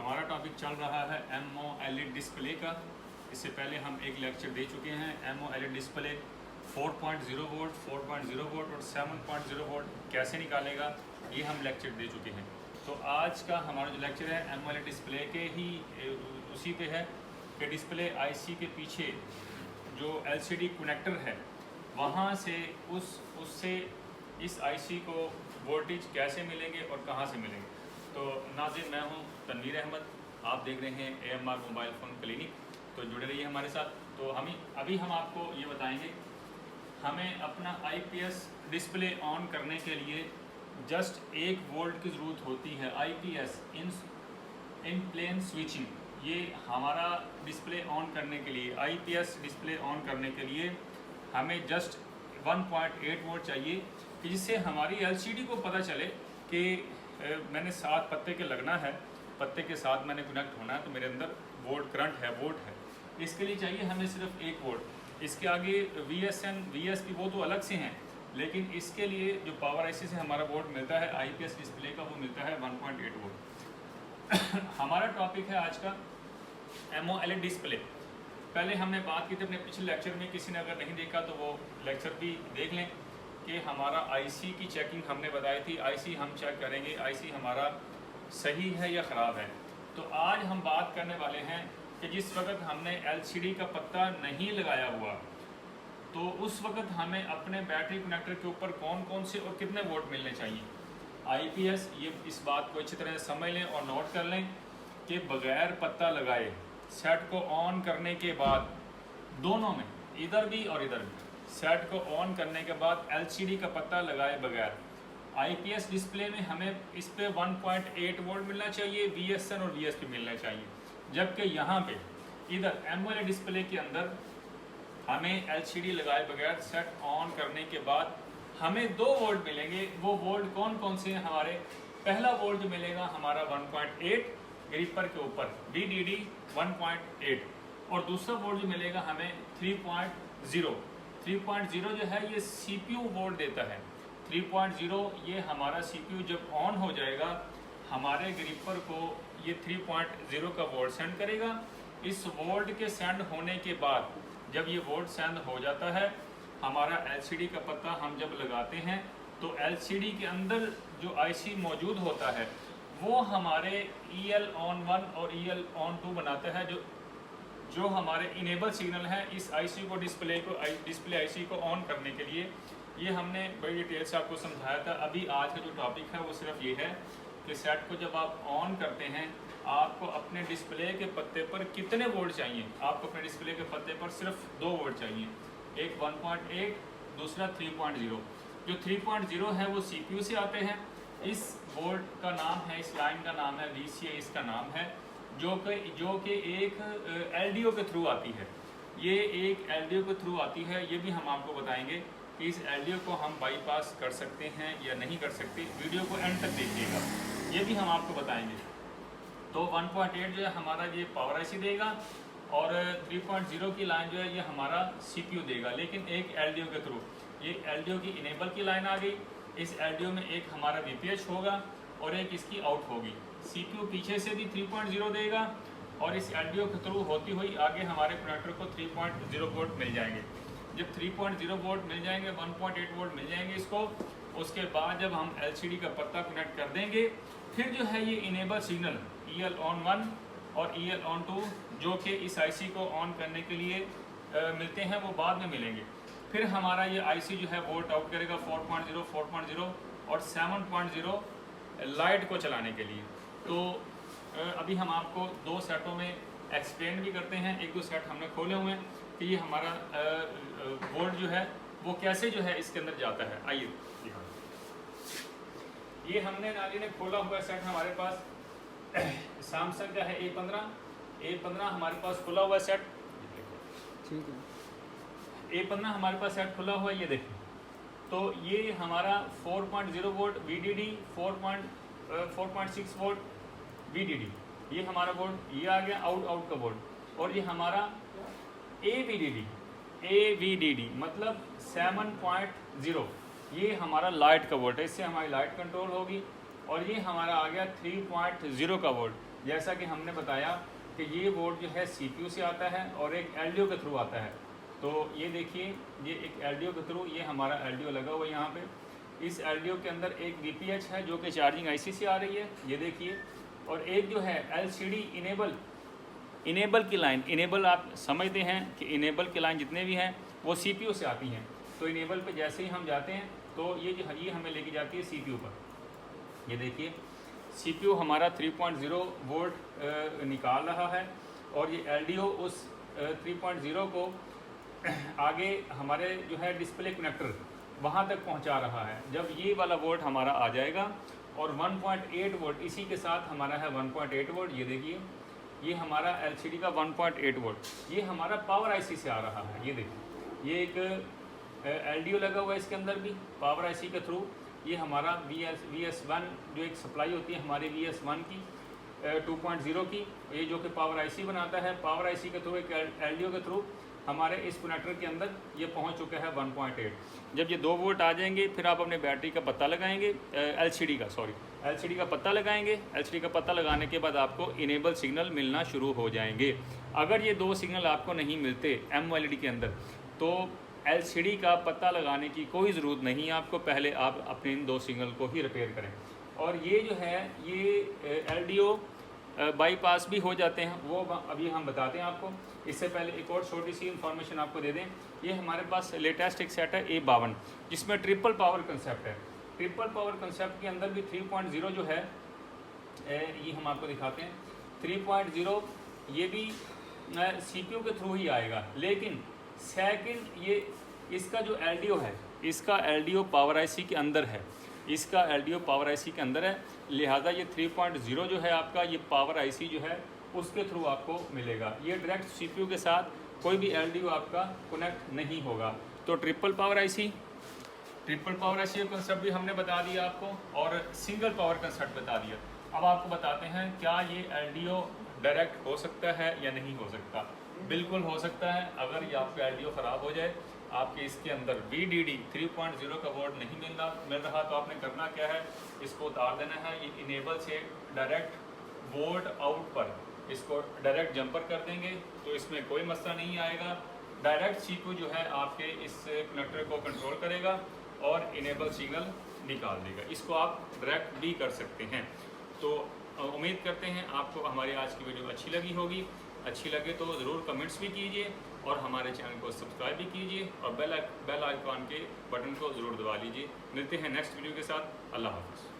हमारा टॉपिक चल रहा है एमओएलईडी डिस्प्ले का। इससे पहले हम एक लेक्चर दे चुके हैं एमओएलईडी डिस्प्ले 4.0 वोल्ट, 4.0 वोल्ट और 7.0 वोल्ट कैसे निकालेगा, ये हम लेक्चर दे चुके हैं। तो आज का हमारा जो लेक्चर है एमओएलईडी डिस्प्ले के ही उसी पे है कि डिस्प्ले आईसी के पीछे जो एलसीडी कनेक्टर है वहाँ से उससे इस आईसी को वोल्टेज कैसे मिलेंगे और कहाँ से मिलेंगे। तो नाज़रीन, मैं हूँ तनवीर अहमद, आप देख रहे हैं एएमआर मोबाइल फ़ोन क्लिनिक। तो जुड़े रहिए हमारे साथ। तो अभी हम आपको ये बताएंगे, हमें अपना आईपीएस डिस्प्ले ऑन करने के लिए जस्ट 1 वोल्ट की ज़रूरत होती है। आईपीएस इन प्लेन स्विचिंग, ये हमारा डिस्प्ले ऑन करने के लिए, आईपीएस डिस्प्ले ऑन करने के लिए हमें जस्ट 1.8 वोल्ट चाहिए कि जिससे हमारी एलसीडी को पता चले कि मैंने 7 पत्ते के लगना है, पत्ते के साथ मैंने कनेक्ट होना है, तो मेरे अंदर वोल्ट करंट है, वोल्ट है। इसके लिए चाहिए हमें सिर्फ 1 वोल्ट। इसके आगे VSN VSP वो तो अलग से हैं, लेकिन इसके लिए जो पावर आईसी से हमारा वोल्ट मिलता है आईपीएस डिस्प्ले का, वो मिलता है 1.8 वोल्ट। हमारा टॉपिक है आज का एमओएलईडी डिस्प्ले। पहले हमने बात की थी अपने पिछले लेक्चर में, किसी ने अगर नहीं देखा तो वो लेक्चर भी देख लें कि हमारा आईसी की चेकिंग हमने बताई थी। आईसी हम चेक करेंगे आईसी हमारा सही है या ख़राब है। तो आज हम बात करने वाले हैं कि जिस वक्त हमने एलसीडी का पत्ता नहीं लगाया हुआ, तो उस वक्त हमें अपने बैटरी कनेक्टर के ऊपर कौन कौन से और कितने वोल्ट मिलने चाहिए। आईपीएस, ये इस बात को अच्छी तरह से समझ लें और नोट कर लें कि बग़ैर पत्ता लगाए सेट को ऑन करने के बाद, दोनों में, इधर भी और इधर भी, सेट को ऑन करने के बाद एलसीडी का पत्ता लगाए बगैर आईपीएस डिस्प्ले में हमें इस पे 1.8 वोल्ट मिलना चाहिए, VSN और VSP मिलना चाहिए। जबकि यहाँ पे इधर एमओएलईडी डिस्प्ले के अंदर हमें एलसीडी लगाए बगैर सेट ऑन करने के बाद हमें 2 वोल्ट मिलेंगे। वो वोल्ट कौन कौन से हैं हमारे? पहला वोल्ट जो मिलेगा हमारा 1.8 ग्रिपर के ऊपर, VDD 1.8, और दूसरा वोल्ट जो मिलेगा हमें 3.0। 3.0 जो है ये CPU वोल्ट देता है। 3.0 ये हमारा CPU जब ऑन हो जाएगा हमारे ग्रिपर को ये 3.0 का वोल्ट सेंड करेगा। इस वोल्ट के सेंड होने के बाद जब ये वोल्ट सेंड हो जाता है, हमारा LCD का पत्ता हम जब लगाते हैं तो LCD के अंदर जो IC मौजूद होता है वो हमारे EL on 1 और EL on 2 बनाता है, जो हमारे इनेबल सिग्नल है इस आईसी को, डिस्प्ले आईसी को ऑन करने के लिए। ये हमने बड़ी डिटेल से आपको समझाया था। अभी आज का जो टॉपिक है वो सिर्फ ये है कि सेट को जब आप ऑन करते हैं आपको अपने डिस्प्ले के पत्ते पर कितने वोल्ट चाहिए। आपको अपने डिस्प्ले के पत्ते पर सिर्फ 2 वोल्ट चाहिए, एक 1.8, दूसरा 3.0। जो 3.0 है वो CPU से आते हैं। इस वोल्ट का नाम है, इस लाइन का नाम है VCA, इसका नाम है, जो कि एक LDO के थ्रू आती है। ये एक LDO के थ्रू आती है। ये भी हम आपको बताएंगे कि इस LDO को हम बाईपास कर सकते हैं या नहीं कर सकते। वीडियो को एंड तक देखिएगा, ये भी हम आपको बताएंगे। तो 1.8 जो है हमारा ये पावर आईसी देगा, और 3.0 की लाइन जो है ये हमारा CPU देगा, लेकिन एक LDO के थ्रू। ये LDO की इनेबल की लाइन आ गई। इस LDO में एक हमारा VPH होगा और एक इसकी आउट होगी। CPU पीछे से भी 3.0 देगा और इस LDO के थ्रू होती हुई आगे हमारे कनेक्टर को 3.0 वोल्ट मिल जाएंगे। जब 3.0 वोल्ट मिल जाएंगे, 1.8 वोल्ट मिल जाएंगे इसको, उसके बाद जब हम LCD का पत्ता कनेक्ट कर देंगे, फिर जो है ये इनेबल सिग्नल EL on 1 और EL on 2 जो कि इस IC को ऑन करने के लिए मिलते हैं, वो बाद में मिलेंगे। फिर हमारा ये IC जो है वोल्ट आउट करेगा 4.0, 4.0 और 7.0 लाइट को चलाने के लिए। तो अभी हम आपको 2 सेटों में एक्सप्लेन भी करते हैं। 1-2 सेट हमने खोले हुए हैं कि ये हमारा वोल्ट जो है वो कैसे जो है इसके अंदर जाता है। आइए, ये हमने नाली ने खोला हुआ सेट हमारे पास सैमसंग का है A15 हमारे पास खुला हुआ सेट, ठीक है। A15 हमारे पास सेट खुला हुआ है, ये देखें। तो ये हमारा 4.0 वोल्ट VDD, 4.6 वोल्ट VDD, ये हमारा वोल्ट, ये आ गया आउट का वोल्ट। और ये हमारा AVDD मतलब 7.0, ये हमारा लाइट का वोल्ट है, इससे हमारी लाइट कंट्रोल होगी। और ये हमारा आ गया 3.0 का वोल्ट, जैसा कि हमने बताया कि ये बोर्ड जो है CPU से आता है और एक LDO के थ्रू आता है। तो ये देखिए, ये एक LDO के थ्रू, ये हमारा LDO लगा हुआ है यहाँ पे। इस LDO के अंदर एक VPH है जो कि चार्जिंग IC से आ रही है, ये देखिए। और एक जो है LCD इनेबल की लाइन, इनेबल आप समझते हैं कि इनेबल की लाइन जितने भी हैं वो CPU से आती हैं। तो इनेबल पे जैसे ही हम जाते हैं तो ये हमें लेके जाती है CPU पर। ये देखिए, CPU हमारा 3.0 वोल्ट निकाल रहा है और ये LDO उस 3.0 को आगे हमारे जो है डिस्प्ले कनेक्टर वहाँ तक पहुँचा रहा है। जब ये वाला वोल्ट हमारा आ जाएगा और 1.8 वोल्ट इसी के साथ हमारा है 1.8 वोल्ट, ये देखिए, ये हमारा LCD का 1.8 वोल्ट, ये हमारा पावर IC से आ रहा है। ये देखिए, ये एक LDO लगा हुआ है इसके अंदर भी पावर IC के थ्रू। ये हमारा VS1 जो एक सप्लाई होती है हमारी VS1 की 2.0 की, ये जो कि पावर IC बनाता है, पावर IC के थ्रू एक LDO के थ्रू हमारे इस कनेक्टर के अंदर ये पहुंच चुका है 1.8। जब ये 2 वोल्ट आ जाएंगे फिर आप अपने बैटरी का पता लगाएंगे, LCD का पता लगाएंगे। LCD का पता लगाने के बाद आपको इनेबल सिग्नल मिलना शुरू हो जाएंगे। अगर ये 2 सिग्नल आपको नहीं मिलते MOLED के अंदर तो LCD का पता लगाने की कोई ज़रूरत नहीं, आपको पहले आप अपने इन 2 सिग्नल को ही रिपेयर करें। और ये जो है ये LDO बाईपास भी हो जाते हैं, वो अभी हम बताते हैं आपको। इससे पहले एक और छोटी सी इन्फॉर्मेशन आपको दे दें, ये हमारे पास लेटेस्ट एक सेट है A52 जिसमें ट्रिपल पावर कंसेप्ट है। ट्रिपल पावर कंसेप्ट के अंदर भी 3.0 जो है ये हम आपको दिखाते हैं। 3.0 ये भी CPU के थ्रू ही आएगा, लेकिन सेकंड ये इसका जो LDO है, इसका LDO पावर IC के अंदर है, इसका LDO पावर IC के अंदर है, लिहाजा ये 3.0 जो है आपका ये पावर IC जो है उसके थ्रू आपको मिलेगा। ये डायरेक्ट CPU के साथ कोई भी LDO आपका कनेक्ट नहीं होगा। तो ट्रिपल पावर IC का कंसेप्ट भी हमने बता दिया आपको और सिंगल पावर कंसेप्ट बता दिया। अब आपको बताते हैं क्या ये LDO डायरेक्ट हो सकता है या नहीं हो सकता। बिल्कुल हो सकता है। अगर ये आपका LDO ख़राब हो जाए, आपके इसके अंदर VDD 3.0 का वोल्ट नहीं मिल रहा, तो आपने करना क्या है, इसको उतार देना है। ये इनेबल से डायरेक्ट वोल्ट आउट पर इसको डायरेक्ट जंपर कर देंगे तो इसमें कोई मसला नहीं आएगा। डायरेक्ट CPU जो है आपके इस कनेक्टर को कंट्रोल करेगा और इनेबल सिग्नल निकाल देगा। इसको आप डायरेक्ट भी कर सकते हैं। तो उम्मीद करते हैं आपको हमारी आज की वीडियो अच्छी लगी होगी। अच्छी लगे तो ज़रूर कमेंट्स भी कीजिए और हमारे चैनल को सब्सक्राइब भी कीजिए और बेल आइकॉन के बटन को ज़रूर दबा लीजिए। मिलते हैं नेक्स्ट वीडियो के साथ। अल्लाह हाफ़िज़।